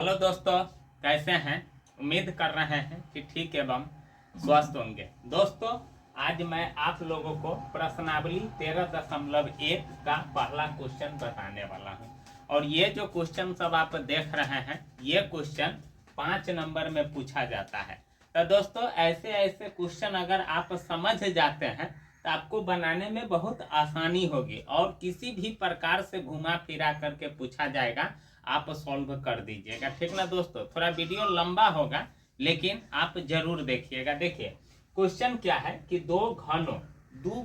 Hello दोस्तों, कैसे हैं। उम्मीद कर रहे हैं कि ठीक एवं स्वस्थ होंगे। दोस्तों, आज मैं आप लोगों को प्रश्नावली 13.1 का पहला क्वेश्चन बताने वाला हूं। और ये जो क्वेश्चन सब आप देख रहे हैं, ये क्वेश्चन 5 नंबर में पूछा जाता है। तो दोस्तों, ऐसे ऐसे क्वेश्चन अगर आप समझ जाते हैं तो आपको बनाने में बहुत आसानी होगी और किसी भी प्रकार से घुमा फिरा करके पूछा जाएगा, आप सॉल्व कर दीजिएगा। ठीक ना दोस्तों, थोड़ा वीडियो लंबा होगा लेकिन आप जरूर देखिएगा। देखिए क्वेश्चन क्या है कि दो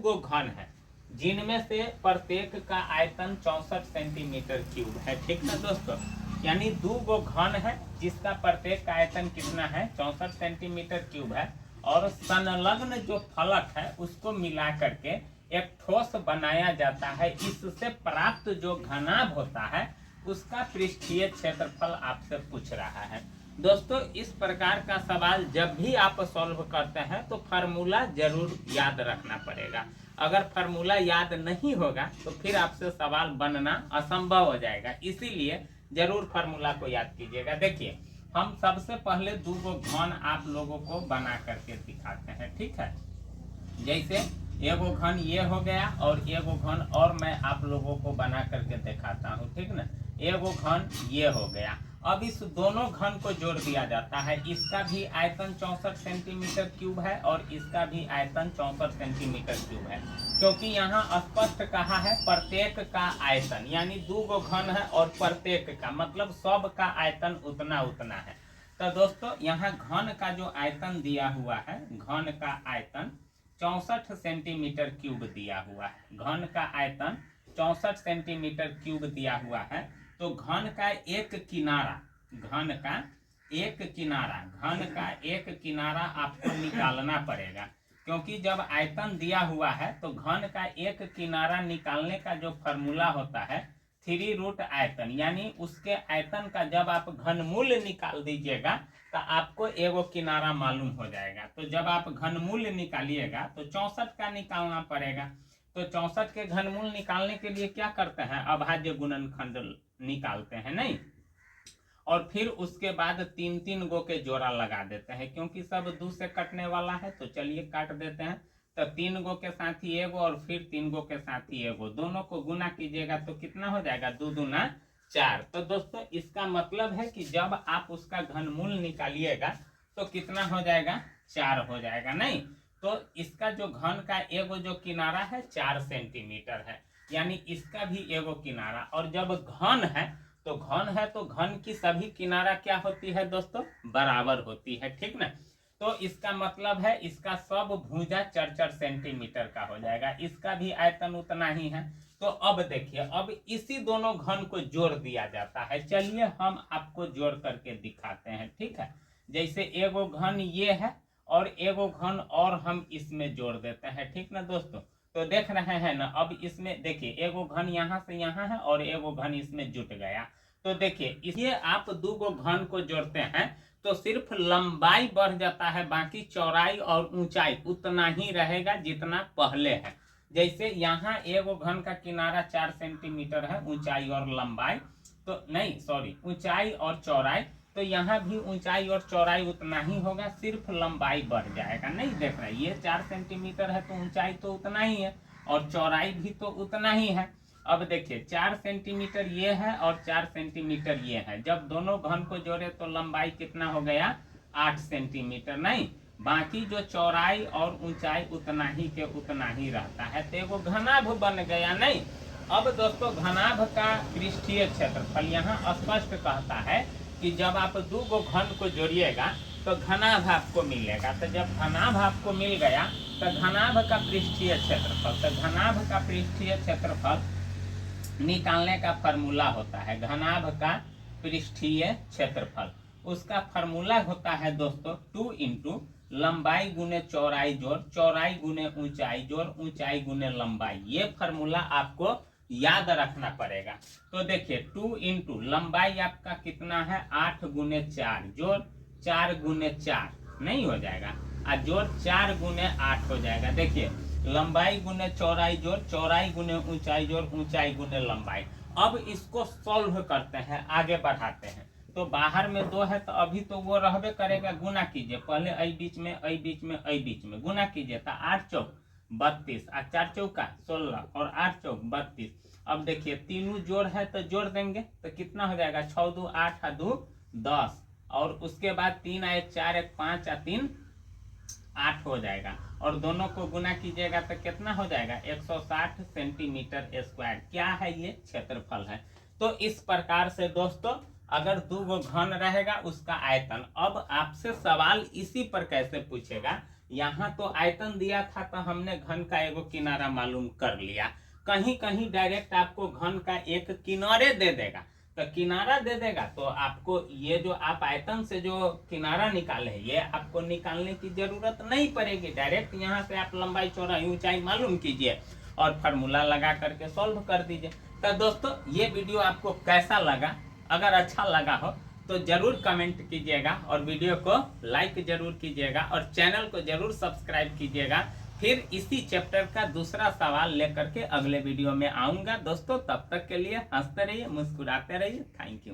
गो घन है जिनमें से प्रत्येक का आयतन 64 सेंटीमीटर क्यूब है। ठीक ना दोस्तों, यानी दो गो घन है जिसका प्रत्येक का आयतन कितना है, 64 सेंटीमीटर क्यूब है। और संलग्न जो फलक है उसको मिला करके एक ठोस बनाया जाता है। इससे प्राप्त जो घनाभ होता है उसका पृष्ठीय क्षेत्रफल आपसे पूछ रहा है। दोस्तों, इस प्रकार का सवाल जब भी आप सॉल्व करते हैं तो फार्मूला जरूर याद रखना पड़ेगा। अगर फार्मूला याद नहीं होगा तो फिर आपसे सवाल बनना असंभव हो जाएगा। इसीलिए जरूर फार्मूला को याद कीजिएगा। देखिए, हम सबसे पहले दो गो घन आप लोगों को बना करके दिखाते हैं। ठीक है, जैसे एगो घन ये हो गया और एगो घन और मैं आप लोगों को बना करके दिखाता हूँ। ठीक ना, एगो घन ये हो गया। अब इस दोनों घन को जोड़ दिया जाता है। इसका भी आयतन 64 सेंटीमीटर क्यूब है और इसका भी आयतन 64 सेंटीमीटर क्यूब है। क्योंकि यहाँ स्पष्ट कहा है प्रत्येक का आयतन, यानी दो गो घन है और प्रत्येक का मतलब सब का आयतन उतना उतना है। तो दोस्तों, यहाँ घन का जो आयतन दिया हुआ है, घन का आयतन 64 सेंटीमीटर क्यूब दिया हुआ है। घन का आयतन 64 सेंटीमीटर क्यूब दिया हुआ है। तो घन का एक किनारा आपको निकालना पड़ेगा। क्योंकि जब आयतन दिया हुआ है तो घन का एक किनारा निकालने का जो फॉर्मूला होता है 3 रूट आयतन, यानी उसके आयतन का जब आप घनमूल निकाल दीजिएगा तो आपको एगो किनारा मालूम हो जाएगा। तो जब आप घनमूल निकालिएगा तो 64 का निकालना पड़ेगा। तो 64 के घनमूल निकालने के लिए क्या करते हैं, अभाज्य गुणनखंड निकालते हैं नहीं, और फिर उसके बाद 3 गो के जोड़ा लगा देते हैं। क्योंकि सब 2 से कटने वाला है तो चलिए काट देते हैं। तो 3 गो के साथ ही एगो और फिर 3 गो के साथ ही एगो, दोनों को गुना कीजिएगा तो कितना हो जाएगा, 2 दूना 4। तो दोस्तों, इसका मतलब है कि जब आप उसका घनमूल निकालिएगा तो कितना हो जाएगा, 4 हो जाएगा नहीं। तो इसका जो घन का एगो जो किनारा है 4 सेंटीमीटर है, यानी इसका भी एगो किनारा। और जब घन है तो घन की सभी किनारा क्या होती है दोस्तों, बराबर होती है। ठीक ना, तो इसका मतलब है इसका सब भुजा 4-4 सेंटीमीटर का हो जाएगा। इसका भी आयतन उतना ही है। तो अब देखिए, अब इसी दोनों घन को जोड़ दिया जाता है। चलिए हम आपको जोड़ करके दिखाते हैं। ठीक है, जैसे एगो घन ये है और एगो घन और हम इसमें जोड़ देते हैं। ठीक ना दोस्तों, तो देख रहे हैं ना, अब इसमें देखिए एगो घन यहाँ से यहाँ है और एगो घन इसमें जुट गया। तो देखिए, इसलिए आप दो गो घन को जोड़ते हैं तो सिर्फ लंबाई बढ़ जाता है, बाकी चौड़ाई और ऊंचाई उतना ही रहेगा जितना पहले है। जैसे यहाँ एगो घन का किनारा 4 सेंटीमीटर है, ऊंचाई और लंबाई तो नहीं, सॉरी, ऊंचाई और चौड़ाई, तो यहाँ भी ऊंचाई और चौड़ाई उतना ही होगा, सिर्फ लंबाई बढ़ जाएगा। नहीं देख रहे, ये 4 सेंटीमीटर है तो ऊंचाई तो उतना ही है और चौड़ाई भी तो उतना ही है। अब देखिए 4 सेंटीमीटर ये है और 4 सेंटीमीटर ये है। जब दोनों घन को जोड़े तो लंबाई कितना हो गया, 8 सेंटीमीटर नहीं, बाकी जो चौड़ाई और ऊंचाई उतना ही के उतना ही रहता है। तो एगो घनाभ बन गया नहीं। अब दोस्तों, घनाभ का पृष्ठीय क्षेत्रफल यहाँ स्पष्ट कहता है कि जब आप दो गो घन को जोड़िएगा तो घनाभ आपको मिलेगा। तो जब घनाभ आपको मिल गया तो घनाभ का पृष्ठीय क्षेत्रफल, तो घनाभ का पृष्ठीय क्षेत्रफल निकालने का फॉर्मूला होता है, घनाभ का पृष्ठीय क्षेत्रफल, उसका फॉर्मूला होता है दोस्तों 2 इंटू लंबाई गुने चौड़ाई जोड़ चौड़ाई गुने ऊंचाई जोड़ ऊंचाई गुने लंबाई। ये फॉर्मूला आपको याद रखना पड़ेगा। तो देखिए 2 इंटू लंबाई आपका कितना है, 8 गुने 4 जोड़ 4 गुने 4 नहीं हो जाएगा, और जोड़ 4 गुने 8 हो जाएगा। देखिए लंबाई गुने चौड़ाई जोड़ चौड़ाई गुने ऊंचाई जोड़ ऊंचाई गुने लंबाई। अब इसको सॉल्व करते हैं, आगे बढ़ाते हैं। तो बाहर में 2 है तो अभी तो वो रहबे करेगा, गुना कीजिए, पहले आई बीच में, आई बीच में, आई बीच में गुना कीजिए, तो 8 चौक 32 और 4 चौका 16 और 8 चौक 32। अब देखिए तीनों जोड़ है तो जोड़ देंगे तो कितना हो जाएगा, 6 2 8 2 10, और उसके बाद 3 आए 4 1 5 और 3 8 हो जाएगा, और दोनों को गुना कीजिएगा तो कितना हो जाएगा, 160 सेंटीमीटर स्क्वायर। क्या है ये, क्षेत्रफल है। तो इस प्रकार से दोस्तों अगर 2 घन रहेगा उसका आयतन। अब आपसे सवाल इसी पर कैसे पूछेगा, यहाँ तो आयतन दिया था तो हमने घन का एगो किनारा मालूम कर लिया, कहीं कहीं डायरेक्ट आपको घन का एक किनारे दे देगा, तो किनारा दे देगा तो आपको ये जो आप आयतन से जो किनारा निकाले हैं ये आपको निकालने की जरूरत नहीं पड़ेगी, डायरेक्ट यहाँ से आप लंबाई चौड़ाई ऊंचाई मालूम कीजिए और फार्मूला लगा करके सॉल्व कर दीजिए। तो दोस्तों ये वीडियो आपको कैसा लगा, अगर अच्छा लगा हो तो जरूर कमेंट कीजिएगा और वीडियो को लाइक जरूर कीजिएगा और चैनल को जरूर सब्सक्राइब कीजिएगा। फिर इसी चैप्टर का दूसरा सवाल लेकर के अगले वीडियो में आऊंगा दोस्तों। तब तक के लिए हंसते रहिए, मुस्कुराते रहिए। Thank you.